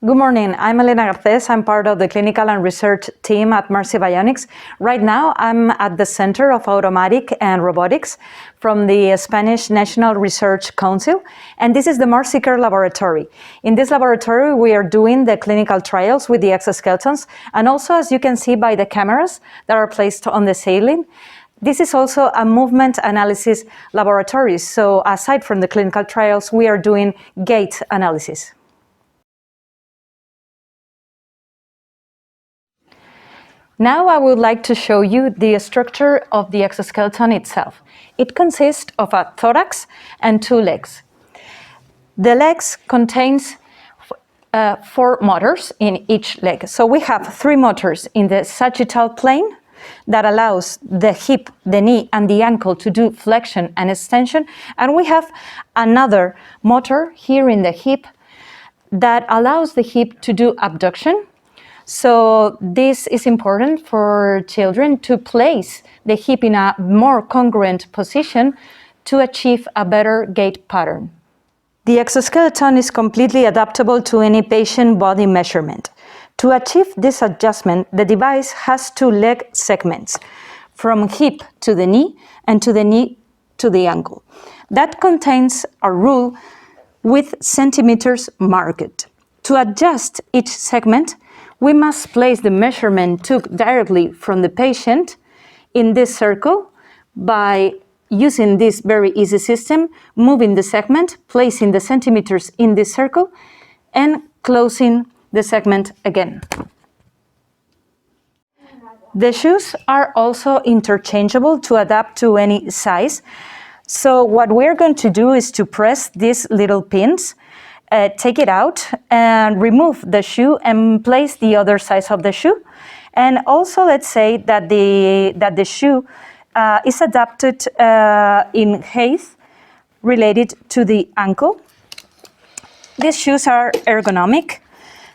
Good morning, I'm Elena Garcés. I'm part of the clinical and research team at Marsi Bionics. Right now, I'm at the Center of Automatic and Robotics from the Spanish National Research Council, and this is the Marsi laboratory. In this laboratory, we are doing the clinical trials with the exoskeletons, and also, as you can see by the cameras that are placed on the ceiling, this is also a movement analysis laboratory. So aside from the clinical trials, we are doing gait analysis. Now I would like to show you the structure of the exoskeleton itself. It consists of a thorax and two legs. The legs contains 4 motors in each leg. So we have 3 motors in the sagittal plane that allows the hip, the knee, and the ankle to do flexion and extension. And we have another motor here in the hip that allows the hip to do abduction. So this is important for children to place the hip in a more congruent position to achieve a better gait pattern. The exoskeleton is completely adaptable to any patient body measurement. To achieve this adjustment, the device has 2 leg segments, from hip to the knee and to the knee to the ankle. That contains a rule with centimeters marked. To adjust each segment, we must place the measurement took directly from the patient in this circle by using this very easy system, moving the segment, placing the centimeters in this circle, and closing the segment again. The shoes are also interchangeable to adapt to any size. So what we're going to do is to press these little pins, take it out and remove the shoe and place the other size of the shoe. And also let's say that the shoe is adapted in height related to the ankle. These shoes are ergonomic.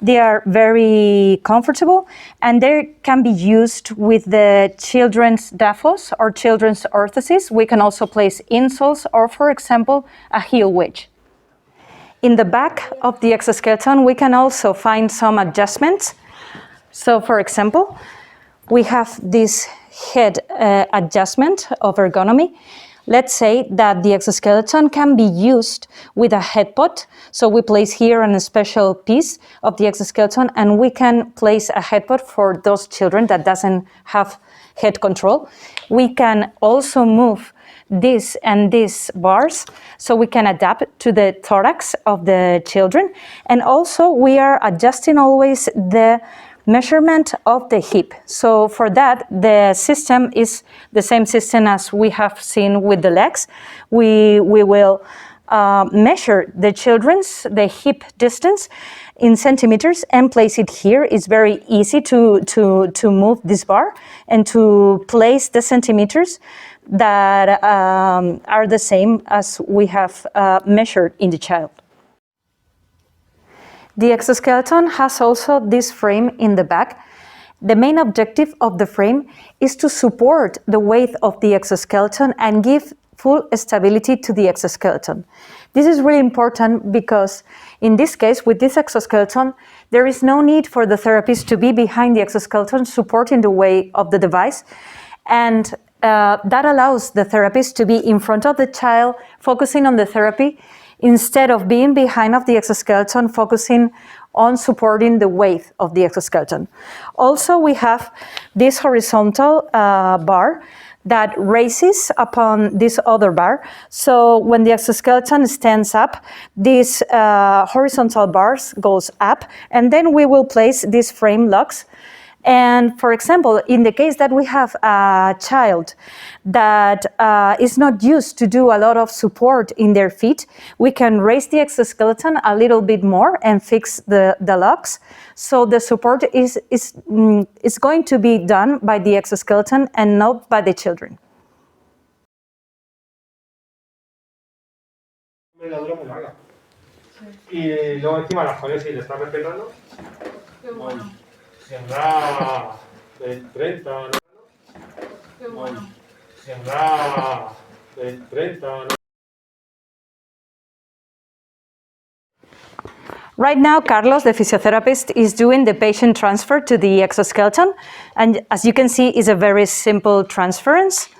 They are very comfortable and they can be used with the children's DAFOs or children's orthoses. We can also place insoles or, for example, a heel wedge. In the back of the exoskeleton, we can also find some adjustments. So, for example, we have this head adjustment of ergonomy. Let's say that the exoskeleton can be used with a head pod. So we place here a special piece of the exoskeleton and we can place a head pod for those children that doesn't have head control. We can also move this and these bars so we can adapt to the thorax of the children. And also we are adjusting always the measurement of the hip. So for that, the system is the same system as we have seen with the legs. We will measure the hip distance in centimeters and place it here. It's very easy to move this bar and to place the centimeters that are the same as we have measured in the child. The exoskeleton has also this frame in the back. The main objective of the frame is to support the weight of the exoskeleton and give full stability to the exoskeleton. This is really important because in this case, with this exoskeleton, there is no need for the therapist to be behind the exoskeleton supporting the weight of the device. And that allows the therapist to be in front of the child, focusing on the therapy, instead of being behind of the exoskeleton, focusing on supporting the weight of the exoskeleton. Also, we have this horizontal bar that raises upon this other bar. So when the exoskeleton stands up, this horizontal bars goes up, and then we will place these frame locks. And for example, in the case that we have a child that is not used to do a lot of support in their feet, we can raise the exoskeleton a little bit more and fix the locks. So the support is going to be done by the exoskeleton and not by the children. Y luego encima las pones y le estás respetando. Tendrá 30, ¿no? Qué bueno. Tendrá 30, ¿no? Right now, Carlos, the physiotherapist, is doing the patient transfer to the exoskeleton. And as you can see, it's a very simple transference.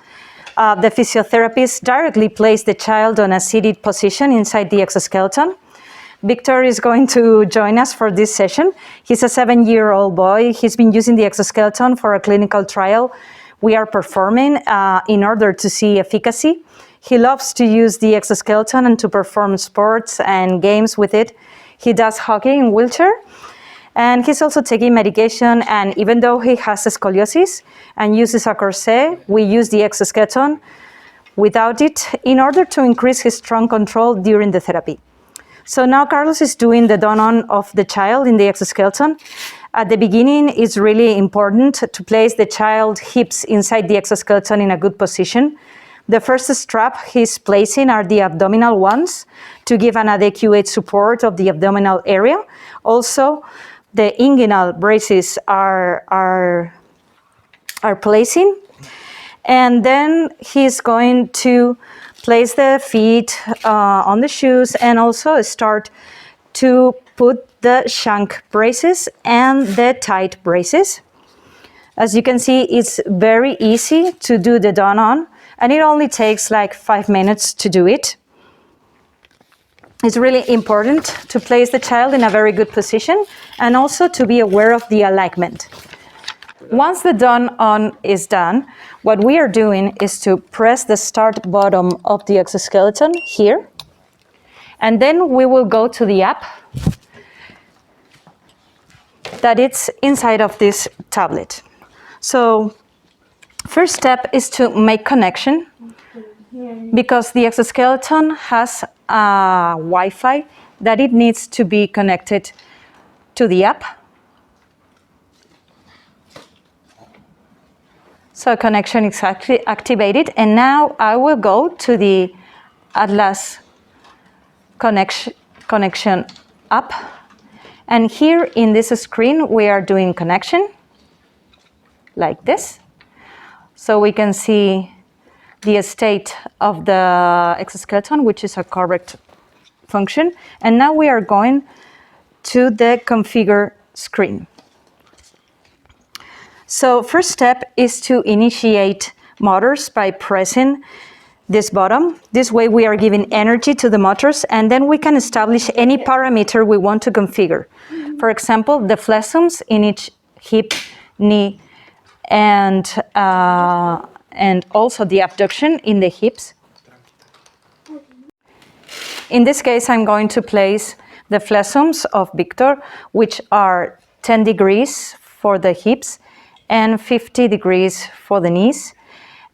The physiotherapist directly placed the child on a seated position inside the exoskeleton. Victor is going to join us for this session. He's a 7-year-old boy. He's been using the exoskeleton for a clinical trial we are performing in order to see efficacy. He loves to use the exoskeleton and to perform sports and games with it. He does hockey in wheelchair, and he's also taking medication, and even though he has scoliosis and uses a corset, we use the exoskeleton without it in order to increase his strong control during the therapy. So now Carlos is doing the don-on of the child in the exoskeleton. At the beginning, it's really important to place the child's hips inside the exoskeleton in a good position. The first strap he's placing are the abdominal ones to give an adequate support of the abdominal area. Also, the inguinal braces are placing. And then he's going to place the feet on the shoes and also start to put the shank braces and the tight braces. As you can see, it's very easy to do the don-on, and it only takes like 5 minutes to do it. It's really important to place the child in a very good position and also to be aware of the alignment. Once the don-on is done, what we are doing is to press the start button of the exoskeleton here, and then we will go to the app that it's inside of this tablet. So first step is to make connection, because the exoskeleton has a Wi-Fi that it needs to be connected to the app. So connection is activated, and now I will go to the Atlas connection app. And here in this screen, we are doing connection, like this. So we can see the state of the exoskeleton, which is a correct function. And now we are going to the configure screen. So first step is to initiate motors by pressing this button. This way we are giving energy to the motors, and then we can establish any parameter we want to configure. For example, the flexums in each hip, knee, and also the abduction in the hips. In this case, I'm going to place the flexums of Victor, which are 10 degrees for the hips and 50 degrees for the knees.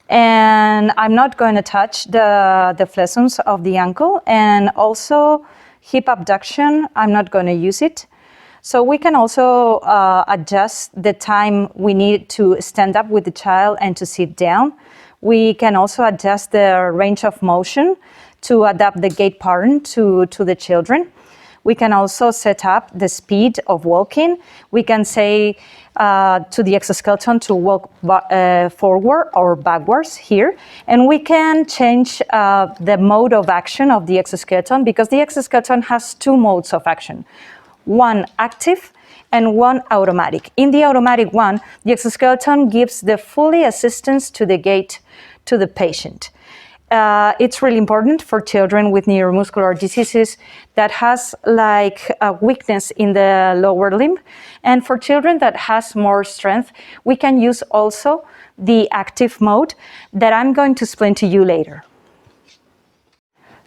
And I'm not going to touch the flexums of the ankle, and also hip abduction, I'm not going to use it. So we can also adjust the time we need to stand up with the child and to sit down. We can also adjust the range of motion to adapt the gait pattern to the children. We can also set up the speed of walking. We can say to the exoskeleton to walk forward or backwards here. And we can change the mode of action of the exoskeleton, because the exoskeleton has 2 modes of action. One active and one automatic. In the automatic one, the exoskeleton gives the fully assistance to the gait to the patient. It's really important for children with neuromuscular diseases that has like a weakness in the lower limb. And for children that has more strength, we can use also the active mode that I'm going to explain to you later.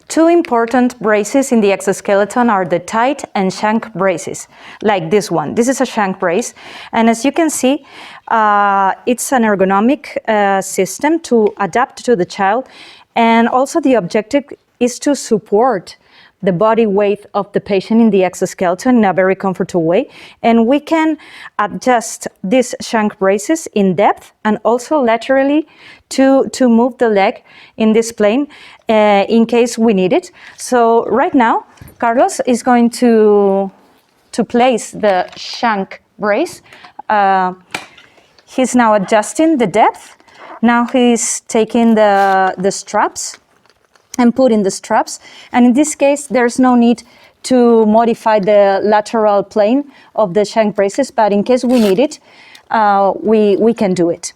2 important braces in the exoskeleton are the tight and shank braces, like this one. This is a shank brace, and as you can see, it's an ergonomic system to adapt to the child, and also the objective is to support the body weight of the patient in the exoskeleton in a very comfortable way. And we can adjust these shank braces in depth and also laterally to move the leg in this plane in case we need it. So right now, Carlos is going to place the shank brace. He's now adjusting the depth. Now he's taking the straps and putting the straps. And in this case, there's no need to modify the lateral plane of the shank braces, but in case we need it, we can do it.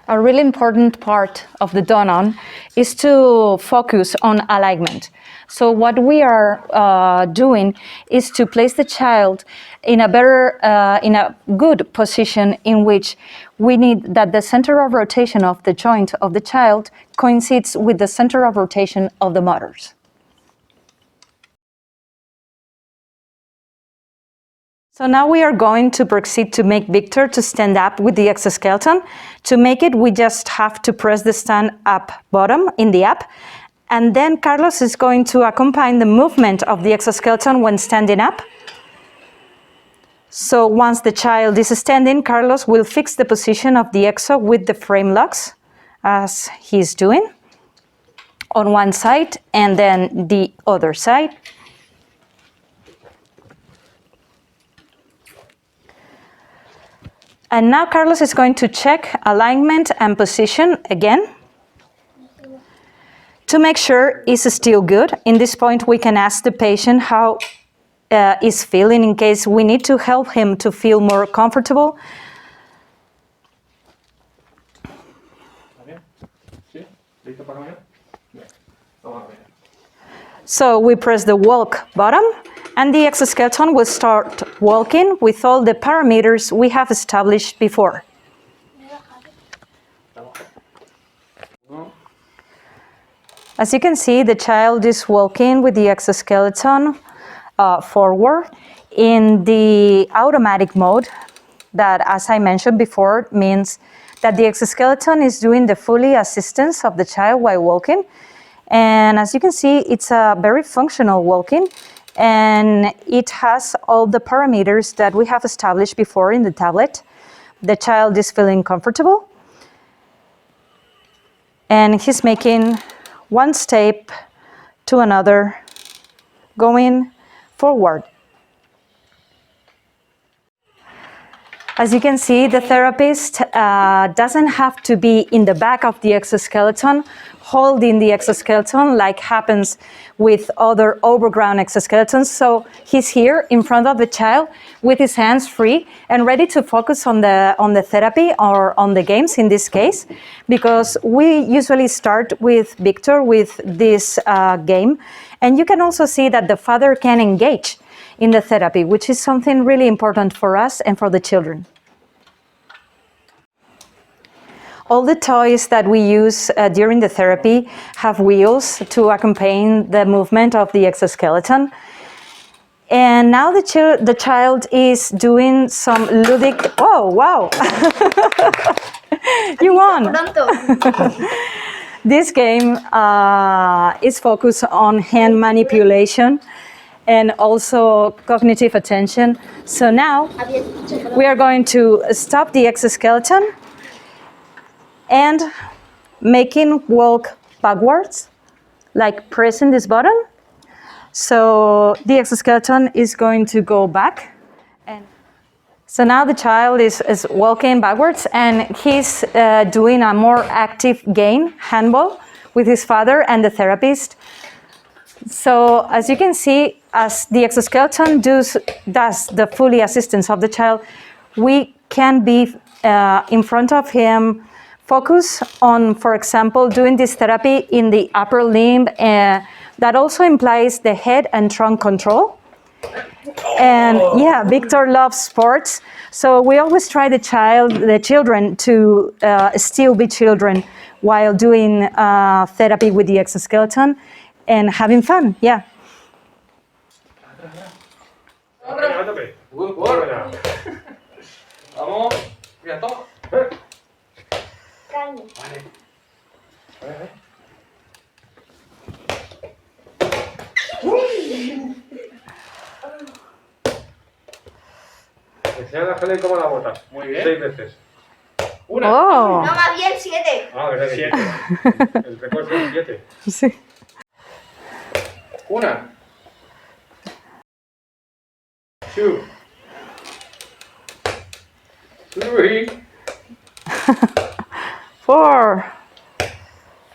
A really important part of the donut is to focus on alignment. So what we are doing is to place the child in a good position in which we need that the center of rotation of the joint of the child coincides with the center of rotation of the motors. So now we are going to proceed to make Victor to stand up with the exoskeleton. To make it, we just have to press the stand up button in the app. And then Carlos is going to accompany the movement of the exoskeleton when standing up. So once the child is standing, Carlos will fix the position of the exo with the frame locks, as he's doing, on one side and then the other side. And now Carlos is going to check alignment and position again to make sure it's still good. In this point, we can ask the patient how is feeling in case we need to help him to feel more comfortable. So we press the walk button, and the exoskeleton will start walking with all the parameters we have established before. As you can see, the child is walking with the exoskeleton forward in the automatic mode that, as I mentioned before, means that the exoskeleton is doing the fully assistance of the child while walking. And as you can see, it's a very functional walking, and it has all the parameters that we have established before in the tablet. The child is feeling comfortable, and he's making one step to another, going forward. As you can see, the therapist doesn't have to be in the back of the exoskeleton, holding the exoskeleton like happens with other overground exoskeletons. So he's here in front of the child with his hands free and ready to focus on the therapy or on the games in this case, because we usually start with Victor with this game. And you can also see that the father can engage in the therapy, which is something really important for us and for the children. All the toys that we use during the therapy have wheels to accompany the movement of the exoskeleton. And now the child is doing some ludic... Oh, wow! You won! This game is focused on hand manipulation and also cognitive attention. So now we are going to stop the exoskeleton and making walk backwards, like pressing this button. So the exoskeleton is going to go back. And so now the child is walking backwards, and he's doing a more active game, handball, with his father and the therapist. So as you can see, as the exoskeleton does the fully assistance of the child, we can be in front of him, focus on, for example, doing this therapy in the upper limb. That also implies the head and trunk control. And yeah, Victor loves sports. So we always try the children to still be children while doing therapy with the exoskeleton and having fun, yeah. Enséñale cómo la botas. Muy bien. 6 veces. Una. Oh. No, más bien 7. Ah, verdad que 7. El récord son 7. Sí. Una. 2. 3. 4.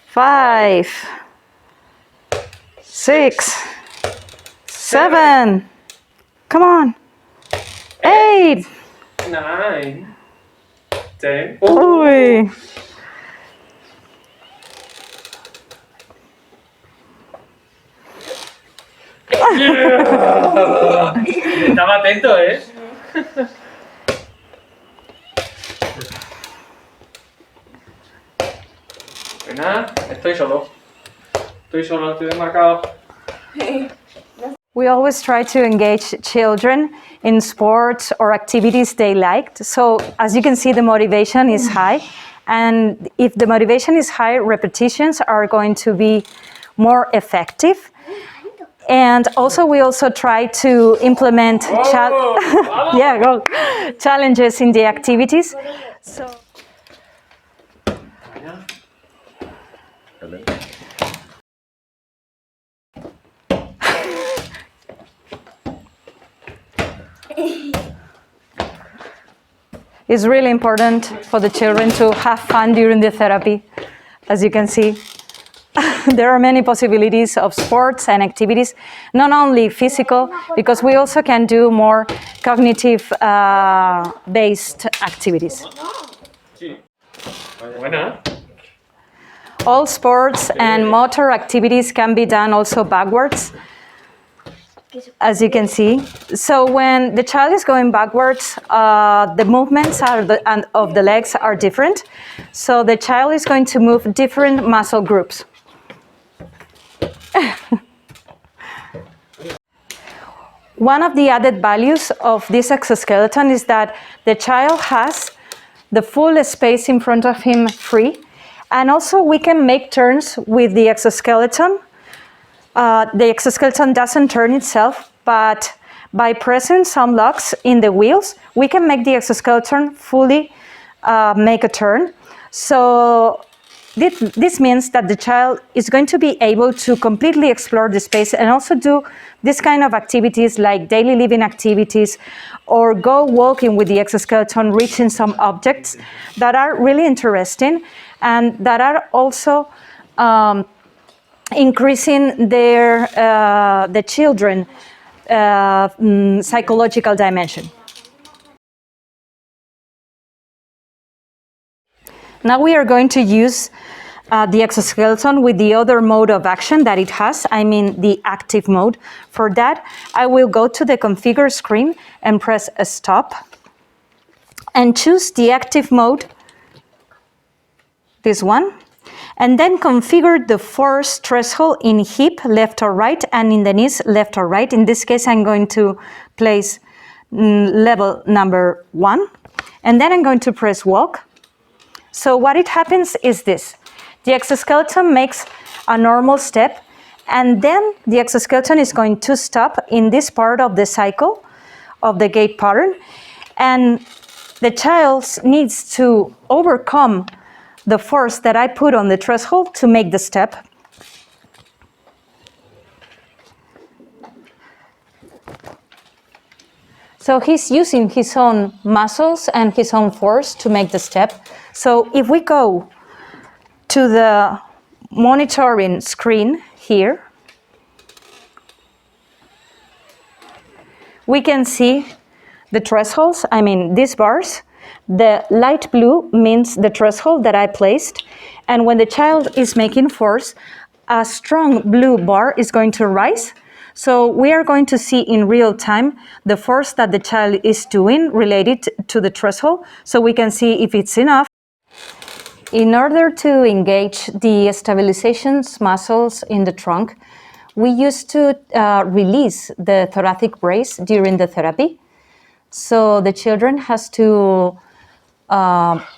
5, 6, 7. Come on. 8. 9, 10. Uy. Estaba atento, ¿eh? Buena, estoy solo. Estoy desmarcado. We always try to engage children in sports or activities they liked. So as you can see, the motivation is high. And if the motivation is high, repetitions are going to be more effective. And also, we also try to implement challenges in the activities. So. It's really important for the children to have fun during the therapy, as you can see. There are many possibilities of sports and activities, not only physical, because we also can do more cognitive-based activities. Buena. All sports and motor activities can be done also backwards, as you can see. So when the child is going backwards, the movements of the legs are different. So the child is going to move different muscle groups. One of the added values of this exoskeleton is that the child has the full space in front of him free, and also we can make turns with the exoskeleton. The exoskeleton doesn't turn itself, but by pressing some locks in the wheels, we can make the exoskeleton fully make a turn. So this means that the child is going to be able to completely explore the space and also do this kind of activities like daily living activities, or go walking with the exoskeleton, reaching some objects that are really interesting and that are also increasing the children psychological dimension. Now we are going to use the exoskeleton with the other mode of action that it has, I mean the active mode. For that, I will go to the configure screen and press stop and choose the active mode, this one, and then configure the force threshold in hip left or right and in the knees left or right. In this case, I'm going to place level number 1, and then I'm going to press walk. So what it happens is this. The exoskeleton makes a normal step, and then the exoskeleton is going to stop in this part of the cycle of the gait pattern, and the child needs to overcome the force that I put on the threshold to make the step. So he's using his own muscles and his own force to make the step. So if we go to the monitoring screen here, we can see the thresholds, I mean these bars. The light blue means the threshold that I placed, and when the child is making force, a strong blue bar is going to rise. So we are going to see in real time the force that the child is doing related to the threshold, so we can see if it's enough. In order to engage the stabilization muscles in the trunk, we used to release the thoracic brace during the therapy. So the children has to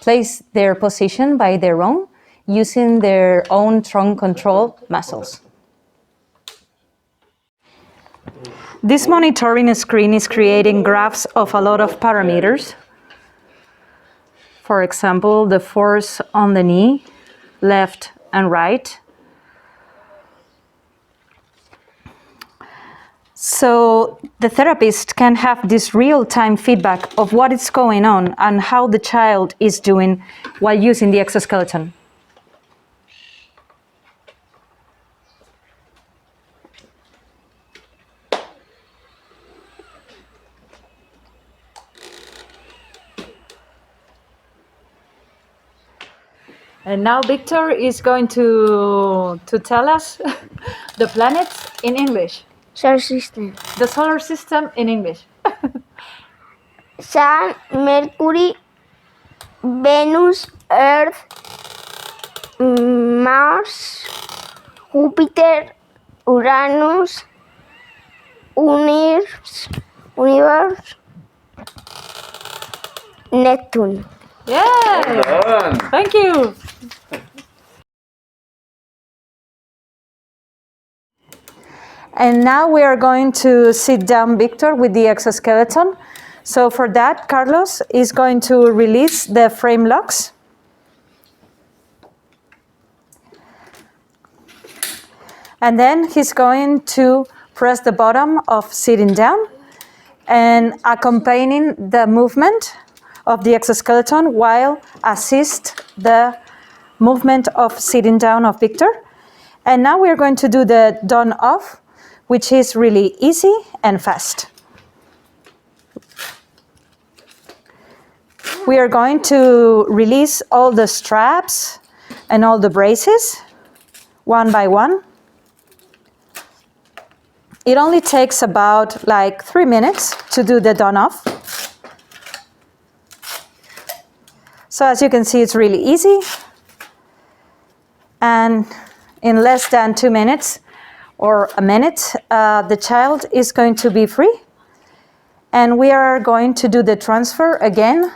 place their position by their own, using their own trunk control muscles. This monitoring screen is creating graphs of a lot of parameters. For example, the force on the knee, left and right. So the therapist can have this real-time feedback of what is going on and how the child is doing while using the exoskeleton. And now Victor is going to tell us the planets in English. Solar system. The solar system in English. Sun, Mercury, Venus, Earth, Mars, Jupiter, Uranus, universe, Neptune. Yeah. Done. Thank you. And now we are going to sit down Victor with the exoskeleton. So for that, Carlos is going to release the frame locks. And then he's going to press the button of sitting down and accompanying the movement of the exoskeleton while assist the movement of sitting down of Victor. And now we're going to do the done off, which is really easy and fast. We are going to release all the straps and all the braces one by one. It only takes about like 3 minutes to do the done off. So as you can see, it's really easy. And in less than 2 minutes or a minute, the child is going to be free. And we are going to do the transfer again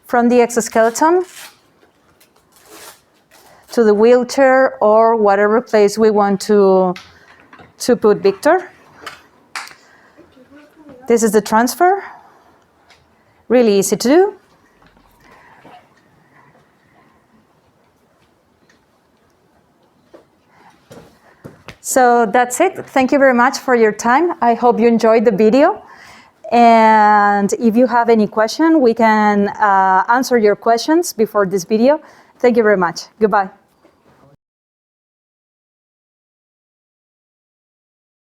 from the exoskeleton to the wheelchair or whatever place we want to put Victor. This is the transfer. Really easy to do. So that's it. Thank you very much for your time. I hope you enjoyed the video. And if you have any question, we can answer your questions before this video. Thank you very much. Goodbye.